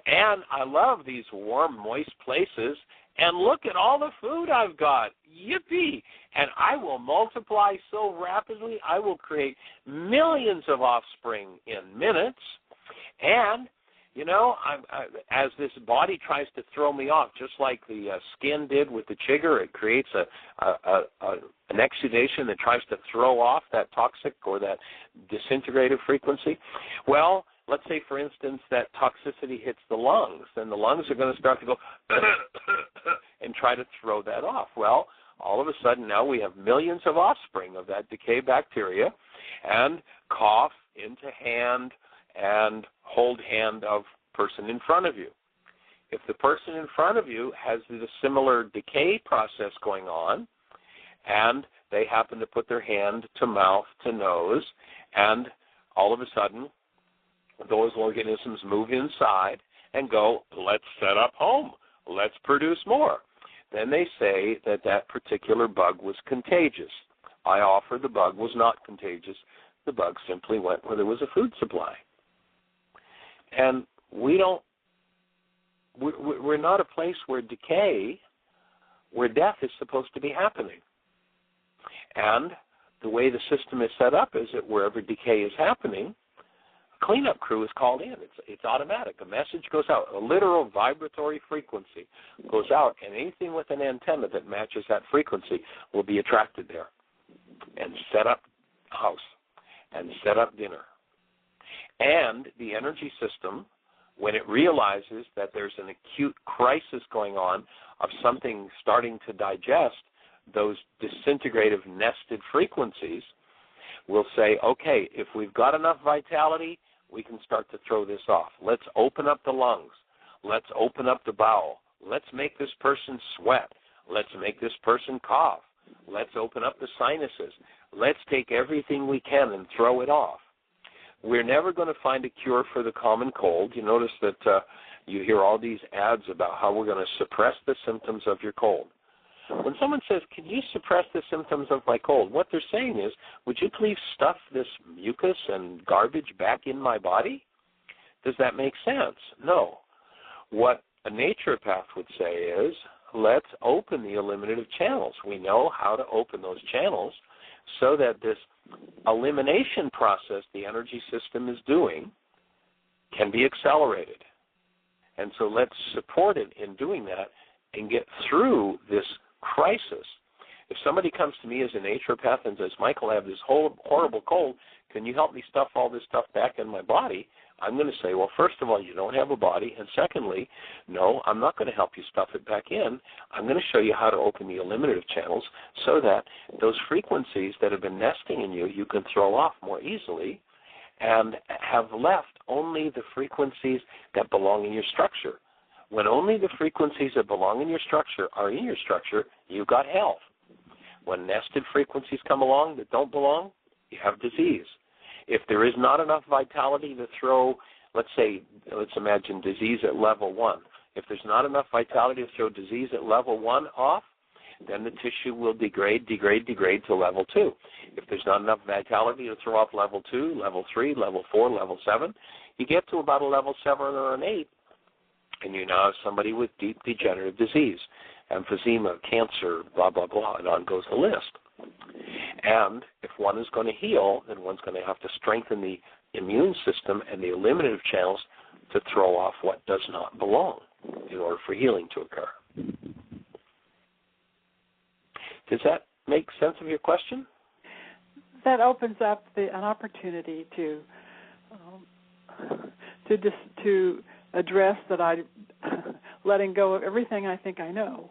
And I love these warm, moist places, and look at all the food I've got. Yippee! And I will multiply so rapidly, I will create millions of offspring in minutes. And as this body tries to throw me off, just like the skin did with the chigger, it creates an exudation that tries to throw off that toxic or that disintegrative frequency. Well, let's say, for instance, that toxicity hits the lungs, then the lungs are going to start to go and try to throw that off. Well, all of a sudden now we have millions of offspring of that decay bacteria, and cough into hand and hold hand of person in front of you. If the person in front of you has the similar decay process going on, and they happen to put their hand to mouth to nose, and all of a sudden those organisms move inside and go, let's set up home, let's produce more. Then they say that particular bug was contagious. I offer the bug was not contagious. The bug simply went where there was a food supply. And we're not a place where death is supposed to be happening. And the way the system is set up is that wherever decay is happening, a cleanup crew is called in. It's automatic. A message goes out. A literal vibratory frequency goes out, and anything with an antenna that matches that frequency will be attracted there and set up house and set up dinner. And the energy system, when it realizes that there's an acute crisis going on of something starting to digest those disintegrative nested frequencies, will say, okay, if we've got enough vitality, we can start to throw this off. Let's open up the lungs. Let's open up the bowel. Let's make this person sweat. Let's make this person cough. Let's open up the sinuses. Let's take everything we can and throw it off. We're never going to find a cure for the common cold. You notice that you hear all these ads about how we're going to suppress the symptoms of your cold. When someone says, can you suppress the symptoms of my cold, what they're saying is, would you please stuff this mucus and garbage back in my body? Does that make sense? No. What a naturopath would say is, let's open the eliminative channels. We know how to open those channels so that this elimination process the energy system is doing can be accelerated. And so let's support it in doing that and get through this crisis. If somebody comes to me as a naturopath and says, Michael, I have this horrible cold, can you help me stuff all this stuff back in my body? I'm going to say, well, first of all, you don't have a body, and secondly, no, I'm not going to help you stuff it back in. I'm going to show you how to open the eliminative channels so that those frequencies that have been nesting in you, you can throw off more easily and have left only the frequencies that belong in your structure. When only the frequencies that belong in your structure are in your structure, you've got health. When nested frequencies come along that don't belong, you have disease. If there is not enough vitality to throw, let's imagine disease at level 1. If there's not enough vitality to throw disease at level 1 off, then the tissue will degrade to level 2. If there's not enough vitality to throw off level 2, level 3, level 4, level 7, you get to about a level 7 or an 8, and you now have somebody with deep degenerative disease, emphysema, cancer, blah, blah, blah, and on goes the list. And if one is going to heal, then one's going to have to strengthen the immune system and the eliminative channels to throw off what does not belong in order for healing to occur. Does that make sense of your question? That opens up an opportunity to address that I letting go of everything I think I know,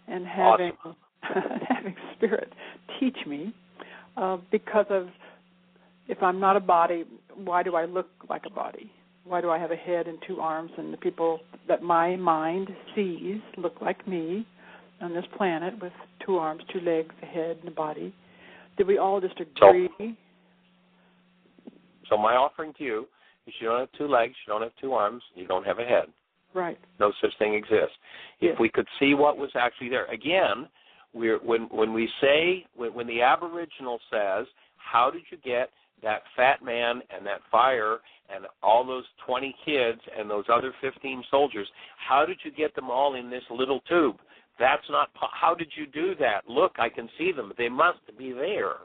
and having having Spirit teach me, because of, if I'm not a body, why do I look like a body? Why do I have a head and 2 arms, and the people that my mind sees look like me on this planet with 2 arms, 2 legs, a head, and a body? Did we all just agree? So my offering to you is you don't have 2 legs, you don't have 2 arms, you don't have a head. Right. No such thing exists. Yes. If we could see what was actually there. Again, when the Aboriginal says, how did you get that fat man and that fire and all those 20 kids and those other 15 soldiers, how did you get them all in this little tube? That's not, how did you do that? Look, I can see them. They must be there.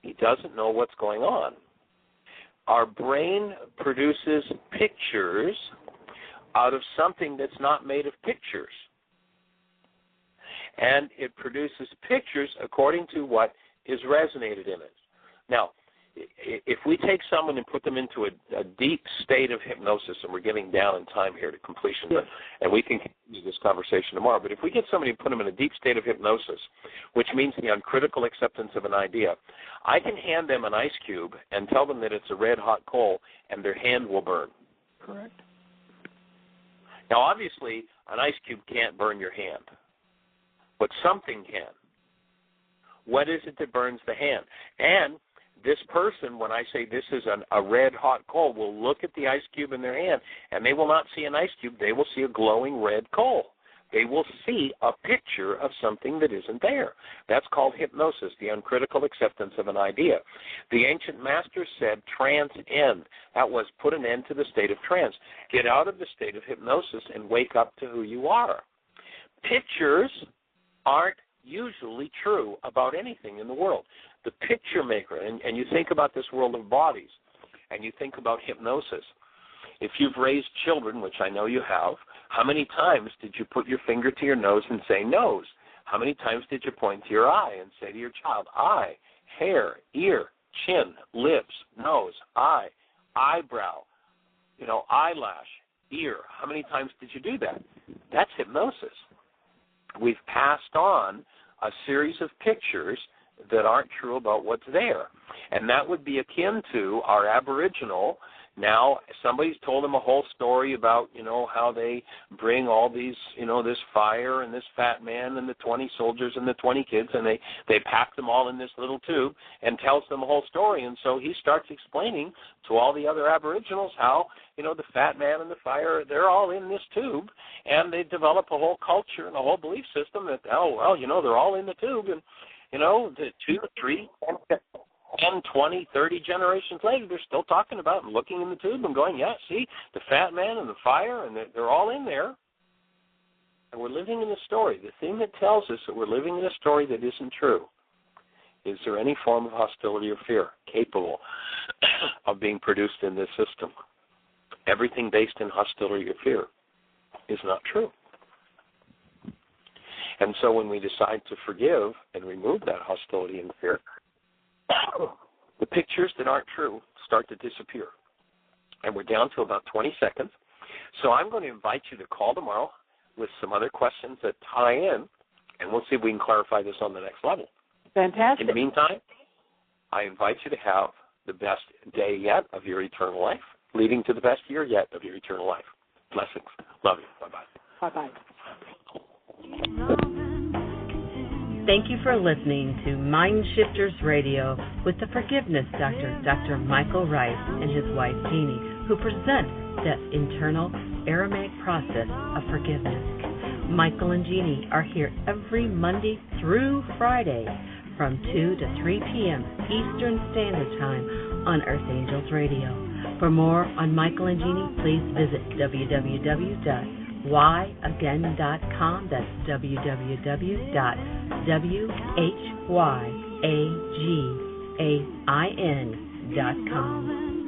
He doesn't know what's going on. Our brain produces pictures out of something that's not made of pictures. And it produces pictures according to what is resonated in it. Now, if we take someone and put them into a deep state of hypnosis, and we're getting down in time here to completion, and we can continue this conversation tomorrow, but if we get somebody and put them in a deep state of hypnosis, which means the uncritical acceptance of an idea, I can hand them an ice cube and tell them that it's a red-hot coal, and their hand will burn. Correct. Now, obviously, an ice cube can't burn your hand, but something can. What is it that burns the hand? And this person, when I say this is a red-hot coal, will look at the ice cube in their hand, and they will not see an ice cube. They will see a glowing red coal. They will see a picture of something that isn't there. That's called hypnosis, the uncritical acceptance of an idea. The ancient masters said trance end. That was put an end to the state of trance. Get out of the state of hypnosis and wake up to who you are. Pictures aren't usually true about anything in the world. The picture maker, and you think about this world of bodies, and you think about hypnosis. If you've raised children, which I know you have, how many times did you put your finger to your nose and say nose? How many times did you point to your eye and say to your child, eye, hair, ear, chin, lips, nose, eye, eyebrow, eyelash, ear? How many times did you do that? That's hypnosis. We've passed on a series of pictures that aren't true about what's there. And that would be akin to our Aboriginal. Now, somebody's told them a whole story about, how they bring all these, this fire and this fat man and the 20 soldiers and the 20 kids, and they pack them all in this little tube and tells them a whole story. And so he starts explaining to all the other Aboriginals how, the fat man and the fire, they're all in this tube, and they develop a whole culture and a whole belief system that, they're all in the tube, and, the 2, 3, 10, 20, 30 generations later, they're still talking about and looking in the tube and going, yeah, see, the fat man and the fire, and they're all in there. And we're living in a story. The thing that tells us that we're living in a story that isn't true, is there any form of hostility or fear capable of being produced in this system? Everything based in hostility or fear is not true. And so when we decide to forgive and remove that hostility and fear, the pictures that aren't true start to disappear. And we're down to about 20 seconds. So I'm going to invite you to call tomorrow with some other questions that tie in, and we'll see if we can clarify this on the next level. Fantastic. In the meantime, I invite you to have the best day yet of your eternal life, leading to the best year yet of your eternal life. Blessings. Love you. Bye-bye. Bye-bye. Thank you for listening to MindShifters Radio with the Forgiveness Doctor, Dr. Michael Ryce, and his wife, Jeanie, who present the internal Aramaic process of forgiveness. Michael and Jeanie are here every Monday through Friday from 2 to 3 p.m. Eastern Standard Time on Earth Angels Radio. For more on Michael and Jeanie, please visit www.whyagain.com. That's www.whyagain.com.